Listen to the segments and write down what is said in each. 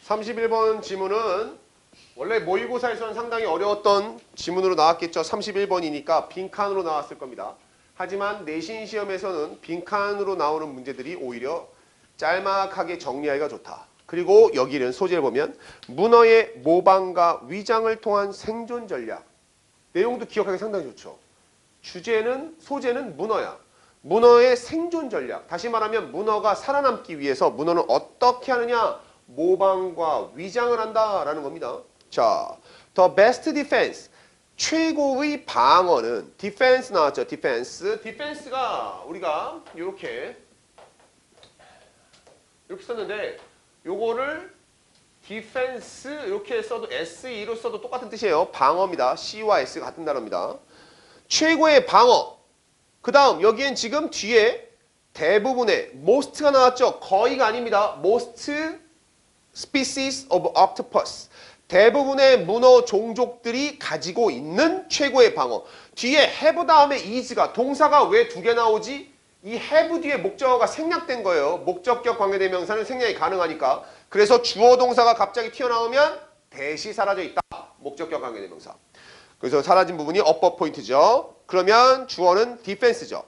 31번 지문은 원래 모의고사에서는 상당히 어려웠던 지문으로 나왔겠죠. 31번이니까 빈칸으로 나왔을 겁니다. 하지만 내신 시험에서는 빈칸으로 나오는 문제들이 오히려 짤막하게 정리하기가 좋다. 그리고 여기는 소재를 보면 문어의 모방과 위장을 통한 생존 전략. 내용도 기억하기 상당히 좋죠. 소재는 문어야. 문어의 생존 전략. 다시 말하면 문어가 살아남기 위해서 문어는 어떻게 하느냐? 모방과 위장을 한다라는 겁니다. 자, the best defense. 최고의 방어는 defense 나왔죠. defense가 우리가 이렇게 썼는데 요거를 defense 이렇게 써도 SE로 써도 똑같은 뜻이에요. 방어입니다. C와 S가 같은 단어입니다. 최고의 방어. 그 다음 여기엔 지금 뒤에 대부분의 most가 나왔죠. 거의가 아닙니다. most species of octopus. 대부분의 문어 종족들이 가지고 있는 최고의 방어. 뒤에 have 다음에 is가 동사가 왜 두 개 나오지? 이 have 뒤에 목적어가 생략된 거예요. 목적격 관계대명사는 생략이 가능하니까. 그래서 주어 동사가 갑자기 튀어나오면 대시 사라져 있다. 목적격 관계대명사. 그래서 사라진 부분이 upper 포인트죠. 그러면 주어는 defense죠.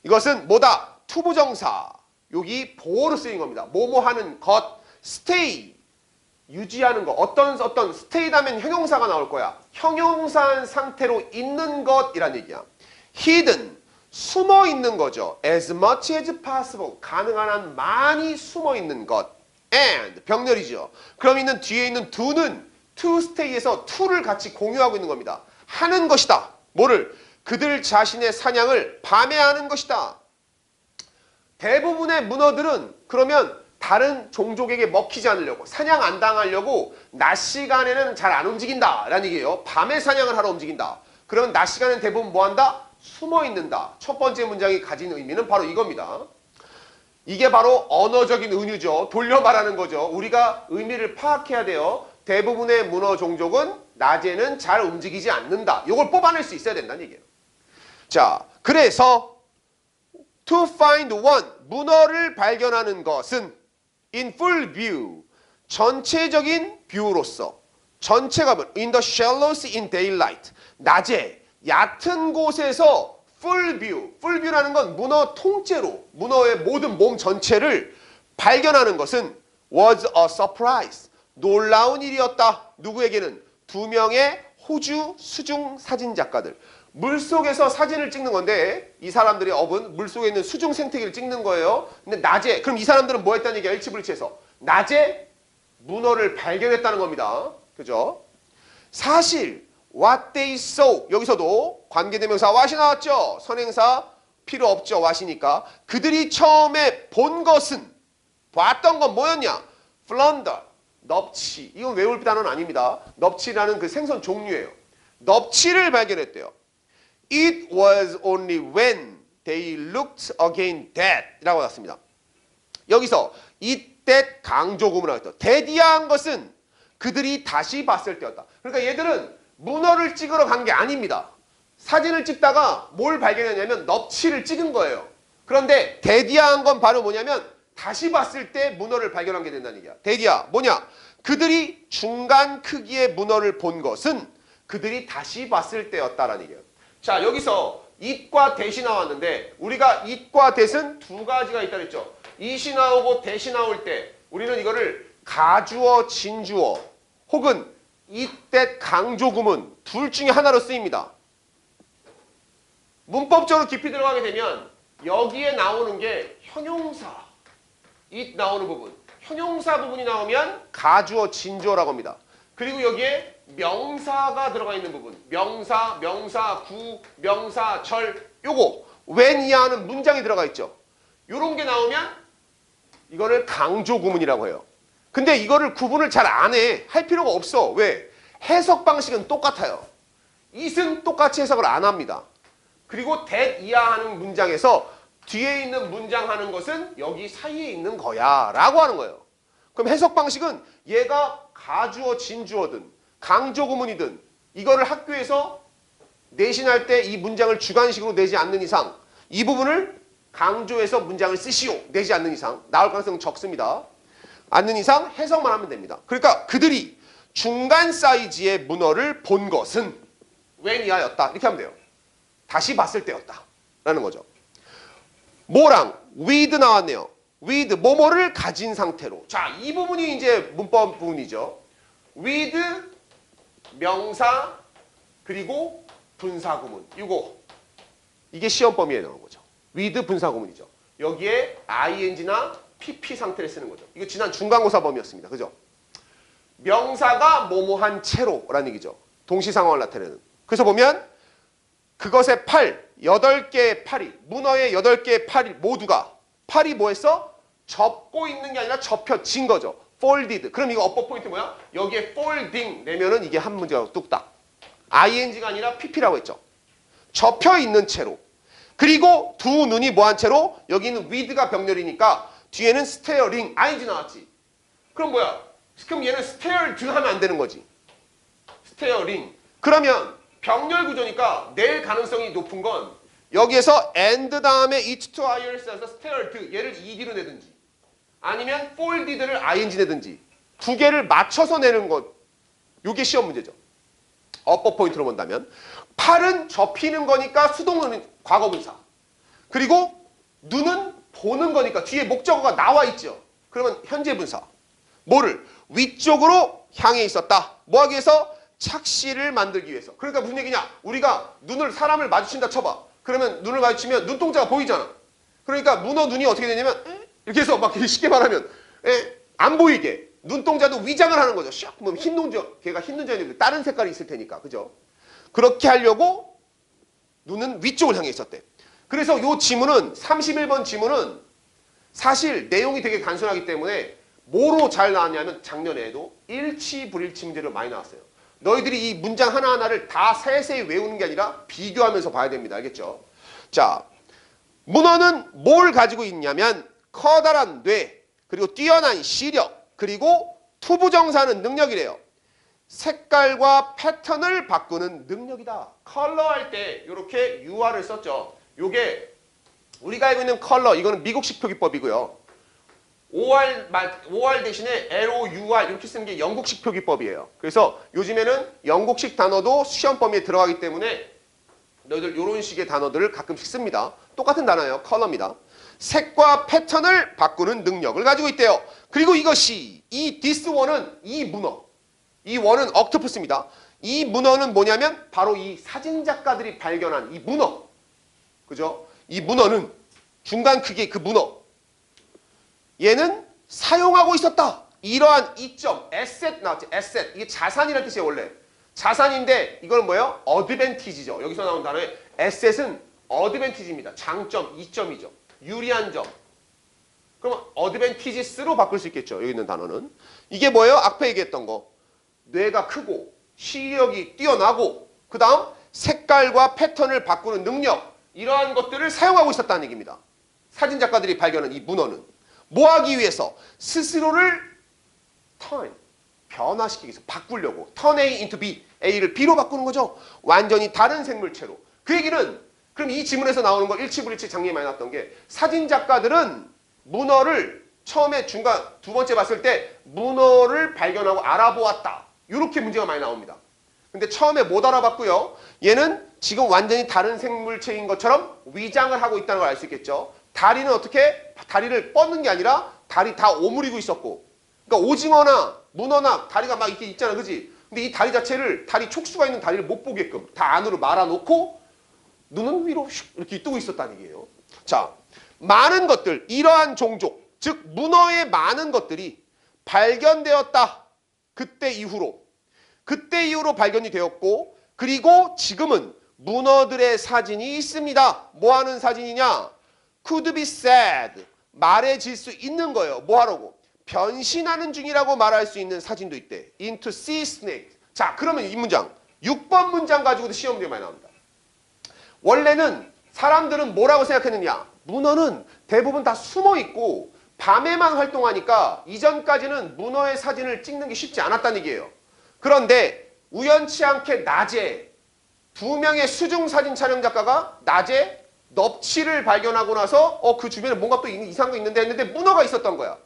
이것은 뭐다? 투부정사. 여기 보어로 쓰인 겁니다. 뭐뭐 하는 것. stay. 유지하는 것. 어떤 stay 하면 형용사가 나올 거야. 형용사한 상태로 있는 것이란 얘기야. hidden. 숨어 있는 거죠. as much as possible. 가능한 한 많이 숨어 있는 것. and. 병렬이죠. 그럼 있는 뒤에 있는 do는 to stay에서 to를 같이 공유하고 있는 겁니다. 하는 것이다. 뭐를? 그들 자신의 사냥을 밤에 하는 것이다. 대부분의 문어들은 그러면 다른 종족에게 먹히지 않으려고 사냥 안 당하려고 낮 시간에는 잘 안 움직인다 라는 얘기예요. 밤에 사냥을 하러 움직인다. 그러면 낮 시간에는 대부분 뭐한다? 숨어 있는다. 첫 번째 문장이 가진 의미는 바로 이겁니다. 이게 바로 언어적인 은유죠. 돌려 말하는 거죠. 우리가 의미를 파악해야 돼요. 대부분의 문어 종족은 낮에는 잘 움직이지 않는다. 이걸 뽑아낼 수 있어야 된다는 얘기예요. 자, 그래서 to find one, 문어를 발견하는 것은 in full view, 전체적인 뷰로서 전체가 in the shallows in daylight, 낮에 얕은 곳에서 full view라는 건 문어 통째로 문어의 모든 몸 전체를 발견하는 것은 was a surprise, 놀라운 일이었다. 누구에게는? 두 명의 호주 수중 사진 작가들. 물속에서 사진을 찍는 건데 이 사람들의 업은 물속에 있는 수중 생태계를 찍는 거예요. 근데 낮에, 그럼 이 사람들은 뭐 했다는 얘기야? 일치불치해서 낮에 문어를 발견했다는 겁니다. 그죠? 사실 what they saw, 여기서도 관계대명사 what이 나왔죠. 선행사 필요 없죠. what이니까. 그들이 처음에 본 것은, 봤던 건 뭐였냐? flounder, 넙치. 이건 외울 단어는 아닙니다. 넙치라는 그 생선 종류예요. 넙치를 발견했대요. It was only when they looked again that 라고 나왔습니다. 여기서 it that 강조구문을 했다. that이야 한 것은 그들이 다시 봤을 때였다. 그러니까 얘들은 문어를 찍으러 간 게 아닙니다. 사진을 찍다가 뭘 발견했냐면 넙치를 찍은 거예요. 그런데 that이야 한 건 바로 뭐냐면 다시 봤을 때 문어를 발견한 게 된다는 얘기야. that이야 뭐냐? 그들이 중간 크기의 문어를 본 것은 그들이 다시 봤을 때였다라는 얘기예요. 자, 여기서 it과 that이 나왔는데 우리가 it과 that은 두 가지가 있다 그랬죠. it이 나오고 that이 나올 때 우리는 이거를 가주어, 진주어 혹은 it, that 강조구문 둘 중에 하나로 쓰입니다. 문법적으로 깊이 들어가게 되면 여기에 나오는 게 형용사, it 나오는 부분, 형용사 부분이 나오면 가주어, 진주어라고 합니다. 그리고 여기에 명사가 들어가 있는 부분, 명사, 명사구, 명사절, 요거 when 이하는 문장이 들어가 있죠. 요런 게 나오면 이거를 강조구문이라고 해요. 근데 이거를 구분을 잘 안 해. 할 필요가 없어. 왜? 해석 방식은 똑같아요. it은 똑같이 해석을 안 합니다. 그리고 that 이하하는 문장에서 뒤에 있는 문장 하는 것은 여기 사이에 있는 거야 라고 하는 거예요. 그럼 해석 방식은 얘가 가주어, 진주어든 강조구문이든 이거를 학교에서 내신할 때 이 문장을 주관식으로 내지 않는 이상 이 부분을 강조해서 문장을 쓰시오 내지 않는 이상 나올 가능성은 적습니다. 않는 이상 해석만 하면 됩니다. 그러니까 그들이 중간 사이즈의 문어를 본 것은 when이하였다. 이렇게 하면 돼요. 다시 봤을 때였다. 라는 거죠. 뭐랑 with 나왔네요. with 뭐뭐를 가진 상태로. 자, 이 부분이 이제 문법 부분이죠. with 명사 그리고 분사구문. 이게 시험 범위에 나온 거죠. with 분사구문이죠. 여기에 ing나 pp 상태를 쓰는 거죠. 이거 지난 중간고사 범위였습니다. 그죠? 명사가 뭐뭐한 채로라는 얘기죠. 동시 상황을 나타내는. 그래서 보면 그것의 팔, 8개의 팔이, 문어의 8개의 팔이 모두가 팔이 뭐했어? 접고 있는 게 아니라 접혀진 거죠. folded. 그럼 이거 어법 포인트 뭐야? 여기에 folding 내면은 이게 한 문제가 뚝딱. ing가 아니라 pp라고 했죠. 접혀 있는 채로. 그리고 두 눈이 뭐한 채로? 여기는 with가 병렬이니까 뒤에는 staring, ing 나왔지. 그럼 뭐야? 그럼 얘는 stared 하면 안 되는 거지. staring. 그러면 병렬 구조니까 낼 가능성이 높은 건 여기에서 and 다음에 it to ir 써서 stared 얘를 ed로 내든지 아니면 folded를 ing 내든지 두 개를 맞춰서 내는 것. 이게 시험 문제죠. 어법 포인트로 본다면 팔은 접히는 거니까 수동은 과거분사. 그리고 눈은 보는 거니까 뒤에 목적어가 나와 있죠. 그러면 현재분사. 뭐를? 위쪽으로 향해 있었다. 뭐 하기 위해서? 착시를 만들기 위해서. 그러니까 무슨 얘기냐? 우리가 사람을 마주친다 쳐봐. 그러면 눈을 마주치면 눈동자가 보이잖아. 그러니까 문어 눈이 어떻게 되냐면 이렇게 해서 막 쉽게 말하면 안 보이게 눈동자도 위장을 하는 거죠. 샥 보면 흰 눈자, 걔가 흰 눈자인데 다른 색깔이 있을 테니까. 그죠? 그렇게 하려고 눈은 위쪽을 향해 있었대. 그래서 요 지문은 31번 지문은 사실 내용이 되게 단순하기 때문에 뭐로 잘 나왔냐면 작년에도 일치 불일치 문제로 많이 나왔어요. 너희들이 이 문장 하나하나를 다 세세히 외우는 게 아니라 비교하면서 봐야 됩니다. 알겠죠? 자, 문어는 뭘 가지고 있냐면 커다란 뇌, 그리고 뛰어난 시력, 그리고 투부정사는 능력이래요. 색깔과 패턴을 바꾸는 능력이다. 컬러 할 때 이렇게 UR을 썼죠. 요게 우리가 알고 있는 컬러, 이거는 미국식 표기법이고요. OR 대신에 LOUR 이렇게 쓰는 게 영국식 표기법이에요. 그래서 요즘에는 영국식 단어도 시험 범위에 들어가기 때문에 너희들 이런 식의 단어들을 가끔씩 씁니다. 똑같은 단어예요. 컬러입니다. 색과 패턴을 바꾸는 능력을 가지고 있대요. 그리고 이것이 이 this one은 이 문어. 이 원은 octopus입니다. 이 문어는 뭐냐면 바로 이 사진작가들이 발견한 이 문어. 그죠? 이 문어는 중간 크기의 그 문어. 얘는 사용하고 있었다. 이러한 이점, asset 나왔지. asset. 이게 자산이라는 뜻이에요, 원래. 자산인데 이건 뭐예요? 어드밴티지죠. 여기서 나온 단어의 asset은 어드밴티지입니다. 장점, 이점이죠. 유리한 점. 그럼 어드밴티지스로 바꿀 수 있겠죠. 여기 있는 단어는. 이게 뭐예요? 앞에 얘기했던 거. 뇌가 크고 시력이 뛰어나고 그 다음 색깔과 패턴을 바꾸는 능력. 이러한 것들을 사용하고 있었다는 얘기입니다. 사진작가들이 발견한 이 문어는. 뭐 하기 위해서? 스스로를 변화시키기 위해서 바꾸려고. turn A into B. A를 B로 바꾸는 거죠. 완전히 다른 생물체로. 그 얘기는 그럼 이 지문에서 나오는 거 일치불일치 장면이 많이 나왔던 게 사진작가들은 문어를 처음에 중간 두 번째 봤을 때 문어를 발견하고 알아보았다. 이렇게 문제가 많이 나옵니다. 근데 처음에 못 알아봤고요. 얘는 지금 완전히 다른 생물체인 것처럼 위장을 하고 있다는 걸 알 수 있겠죠. 다리는 어떻게? 다리를 뻗는 게 아니라 다리 다 오므리고 있었고. 그러니까 오징어나 문어나 다리가 막 이렇게 있잖아. 그지? 근데 이 다리 자체를 다리 촉수가 있는 다리를 못 보게끔 다 안으로 말아놓고 눈은 위로 이렇게 뜨고 있었다는 얘기예요. 자, 많은 것들, 이러한 종족, 즉 문어의 많은 것들이 발견되었다. 그때 이후로 발견이 되었고 그리고 지금은 문어들의 사진이 있습니다. 뭐 하는 사진이냐? could be said. 말해질 수 있는 거예요. 뭐 하라고? 변신하는 중이라고 말할 수 있는 사진도 있대. into sea snake. 자, 그러면 이 문장 6번 문장 가지고도 시험 문제 많이 나옵니다. 원래는 사람들은 뭐라고 생각했느냐? 문어는 대부분 다 숨어 있고 밤에만 활동하니까 이전까지는 문어의 사진을 찍는 게 쉽지 않았다는 얘기예요. 그런데 우연치 않게 낮에 두 명의 수중 사진 촬영 작가가 낮에 넙치를 발견하고 나서 그 주변에 뭔가 또 이상한 거 있는데 했는데 문어가 있었던 거야.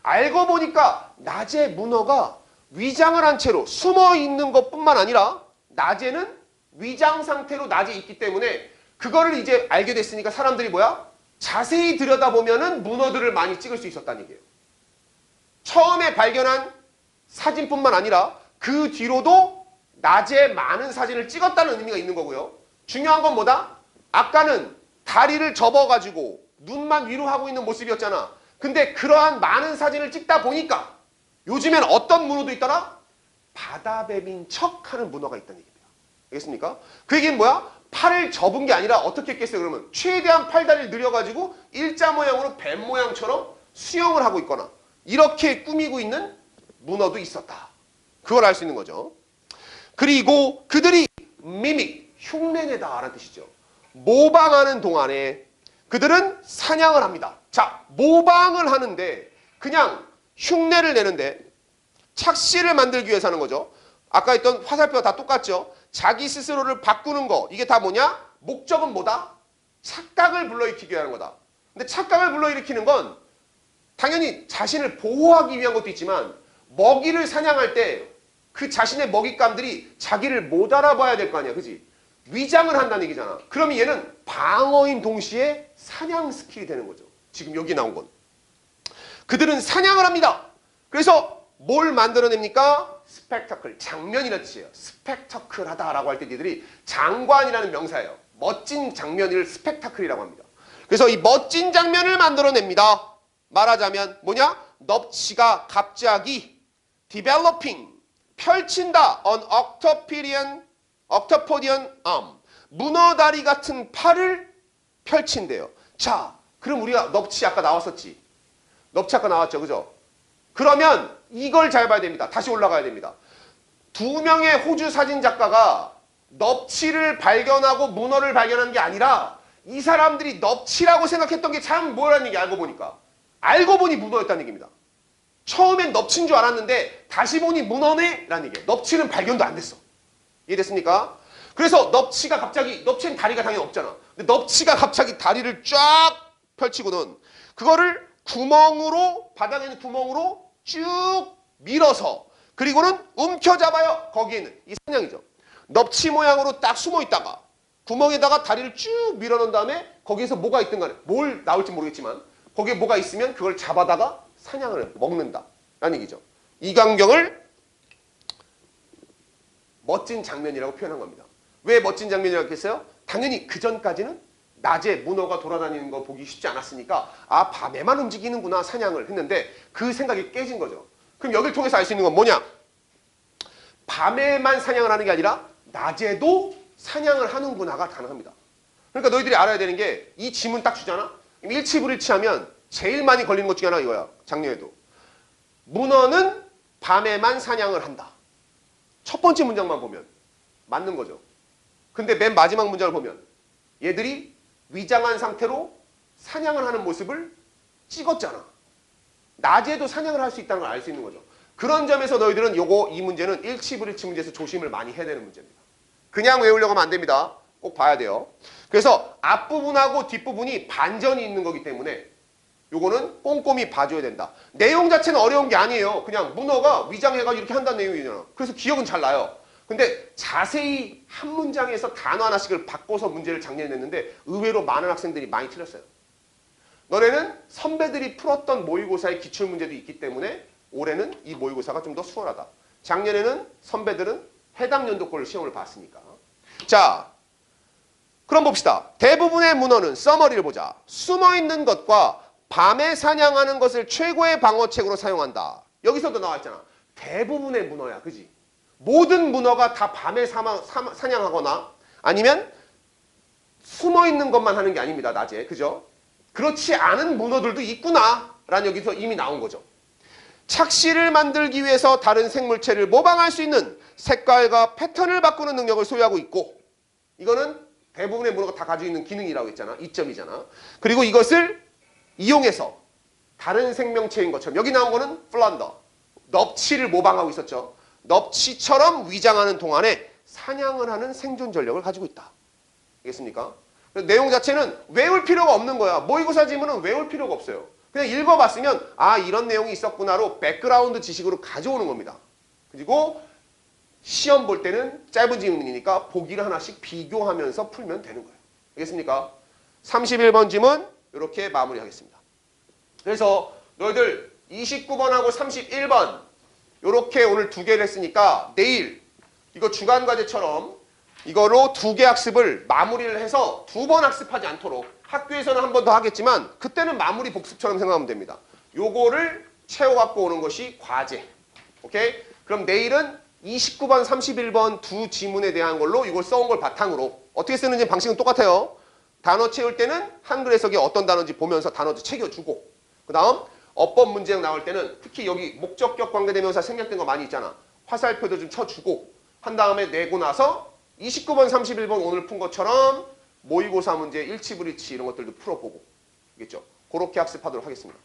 알고 보니까 낮에 문어가 위장을 한 채로 숨어 있는 것뿐만 아니라 낮에는 위장 상태로 낮에 있기 때문에 그거를 이제 알게 됐으니까 사람들이 뭐야? 자세히 들여다보면은 문어들을 많이 찍을 수 있었다는 얘기예요. 처음에 발견한 사진뿐만 아니라 그 뒤로도 낮에 많은 사진을 찍었다는 의미가 있는 거고요. 중요한 건 뭐다? 아까는 다리를 접어가지고 눈만 위로 하고 있는 모습이었잖아. 근데 그러한 많은 사진을 찍다 보니까 요즘엔 어떤 문어도 있더라? 바다뱀인 척하는 문어가 있다는 얘기입니다. 알겠습니까? 그 얘기는 뭐야? 팔을 접은 게 아니라 어떻게 했겠어요? 그러면 최대한 팔다리를 늘려가지고 일자 모양으로 뱀 모양처럼 수영을 하고 있거나 이렇게 꾸미고 있는 문어도 있었다. 그걸 알 수 있는 거죠. 그리고 그들이 미믹, 흉내내다라는 뜻이죠. 모방하는 동안에 그들은 사냥을 합니다. 자, 모방을 하는데 그냥 흉내를 내는데 착시를 만들기 위해서 하는 거죠. 아까 했던 화살표가 다 똑같죠. 자기 스스로를 바꾸는 거, 이게 다 뭐냐? 목적은 뭐다? 착각을 불러일으키기 위한 거다. 근데 착각을 불러일으키는 건 당연히 자신을 보호하기 위한 것도 있지만 먹이를 사냥할 때 그 자신의 먹잇감들이 자기를 못 알아봐야 될 거 아니야. 그지? 위장을 한다는 얘기잖아. 그러면 얘는 방어인 동시에 사냥 스킬이 되는 거죠. 지금 여기 나온 건. 그들은 사냥을 합니다. 그래서 뭘 만들어냅니까? 스펙터클, 장면이라는 뜻이에요. 스펙터클하다라고 할 때 니들이 장관이라는 명사예요. 멋진 장면을 스펙터클이라고 합니다. 그래서 이 멋진 장면을 만들어냅니다. 말하자면 뭐냐? 넙치가 갑자기 developing, 펼친다. an octopodian arm, 문어다리 같은 팔을 펼친대요. 자, 그럼 우리가 넙치 아까 나왔었지. 넙치 아까 나왔죠. 그죠? 그러면 이걸 잘 봐야 됩니다. 다시 올라가야 됩니다. 두 명의 호주 사진작가가 넙치를 발견하고 문어를 발견한 게 아니라 이 사람들이 넙치라고 생각했던 게 참 뭐라는 얘기 알고 보니까. 알고 보니 문어였다는 얘기입니다. 처음엔 넙치인 줄 알았는데 다시 보니 문어네? 라는 얘기예요. 넙치는 발견도 안 됐어. 이해됐습니까? 그래서 넙치가 갑자기, 넙치는 다리가 당연히 없잖아. 근데 넙치가 갑자기 다리를 쫙 펼치고는 그거를 구멍으로, 바닥에 있는 구멍으로 쭉 밀어서 그리고는 움켜잡아요. 거기에는 이 사냥이죠. 넙치 모양으로 딱 숨어 있다가 구멍에다가 다리를 쭉 밀어놓은 다음에 거기에서 뭐가 있든 간에 뭘 나올지 모르겠지만 거기에 뭐가 있으면 그걸 잡아다가 사냥을 먹는다 라는 얘기죠. 이 광경을 멋진 장면이라고 표현한 겁니다. 왜 멋진 장면이라고 했어요? 당연히 그 전까지는 낮에 문어가 돌아다니는 거 보기 쉽지 않았으니까 아, 밤에만 움직이는구나 사냥을 했는데 그 생각이 깨진 거죠. 그럼 여기를 통해서 알 수 있는 건 뭐냐? 밤에만 사냥을 하는 게 아니라 낮에도 사냥을 하는구나가 가능합니다. 그러니까 너희들이 알아야 되는 게 이 지문 딱 주잖아? 일치불일치하면 제일 많이 걸리는 것 중에 하나 이거야. 작년에도. 문어는 밤에만 사냥을 한다. 첫 번째 문장만 보면 맞는 거죠. 근데 맨 마지막 문장을 보면 얘들이 위장한 상태로 사냥을 하는 모습을 찍었잖아. 낮에도 사냥을 할 수 있다는 걸 알 수 있는 거죠. 그런 점에서 너희들은 이 문제는 일치불일치 문제에서 조심을 많이 해야 되는 문제입니다. 그냥 외우려고 하면 안 됩니다. 꼭 봐야 돼요. 그래서 앞부분하고 뒷부분이 반전이 있는 거기 때문에 요거는 꼼꼼히 봐줘야 된다. 내용 자체는 어려운 게 아니에요. 그냥 문어가 위장해가지고 이렇게 한다는 내용이잖아. 그래서 기억은 잘 나요. 근데 자세히 한 문장에서 단어 하나씩을 바꿔서 문제를 작년에 냈는데 의외로 많은 학생들이 많이 틀렸어요. 너네는 선배들이 풀었던 모의고사의 기출문제도 있기 때문에 올해는 이 모의고사가 좀 더 수월하다. 작년에는 선배들은 해당 연도 걸로 시험을 봤으니까. 자, 그럼 봅시다. 대부분의 문어는 서머리를 보자. 숨어있는 것과 밤에 사냥하는 것을 최고의 방어책으로 사용한다. 여기서도 나와있잖아. 대부분의 문어야. 그지? 모든 문어가 다 밤에 사냥하거나 아니면 숨어있는 것만 하는 게 아닙니다. 낮에. 그죠? 그렇지 않은 문어들도 있구나 라는 여기서 이미 나온 거죠. 착시를 만들기 위해서 다른 생물체를 모방할 수 있는 색깔과 패턴을 바꾸는 능력을 소유하고 있고 이거는 대부분의 문어가 다 가지고 있는 기능이라고 했잖아. 이점이잖아. 그리고 이것을 이용해서 다른 생명체인 것처럼 여기 나온 거는 플란더, 넙치를 모방하고 있었죠. 넙치처럼 위장하는 동안에 사냥을 하는 생존 전력을 가지고 있다. 알겠습니까? 내용 자체는 외울 필요가 없는 거야. 모의고사 지문은 외울 필요가 없어요. 그냥 읽어봤으면 아 이런 내용이 있었구나로 백그라운드 지식으로 가져오는 겁니다. 그리고 시험 볼 때는 짧은 질문이니까 보기를 하나씩 비교하면서 풀면 되는 거예요. 알겠습니까? 31번 질문 이렇게 마무리하겠습니다. 그래서 너희들 29번하고 31번 이렇게 오늘 두 개를 했으니까 내일 이거 주간과제처럼 이거로 두 개 학습을 마무리를 해서 두 번 학습하지 않도록 학교에서는 한 번 더 하겠지만 그때는 마무리 복습처럼 생각하면 됩니다. 요거를 채워갖고 오는 것이 과제. 오케이? 그럼 내일은 29번, 31번 두 지문에 대한 걸로 이걸 써온 걸 바탕으로 어떻게 쓰는지 방식은 똑같아요. 단어 채울 때는 한글 해석이 어떤 단어인지 보면서 단어도 챙겨주고 그 다음 어법 문제형 나올 때는 특히 여기 목적격 관계대명사 생략된 거 많이 있잖아. 화살표도 좀 쳐주고 한 다음에 내고 나서 29번, 31번 오늘 푼 것처럼 모의고사 문제 일치불일치 이런 것들도 풀어보고 알겠죠? 그렇게 학습하도록 하겠습니다.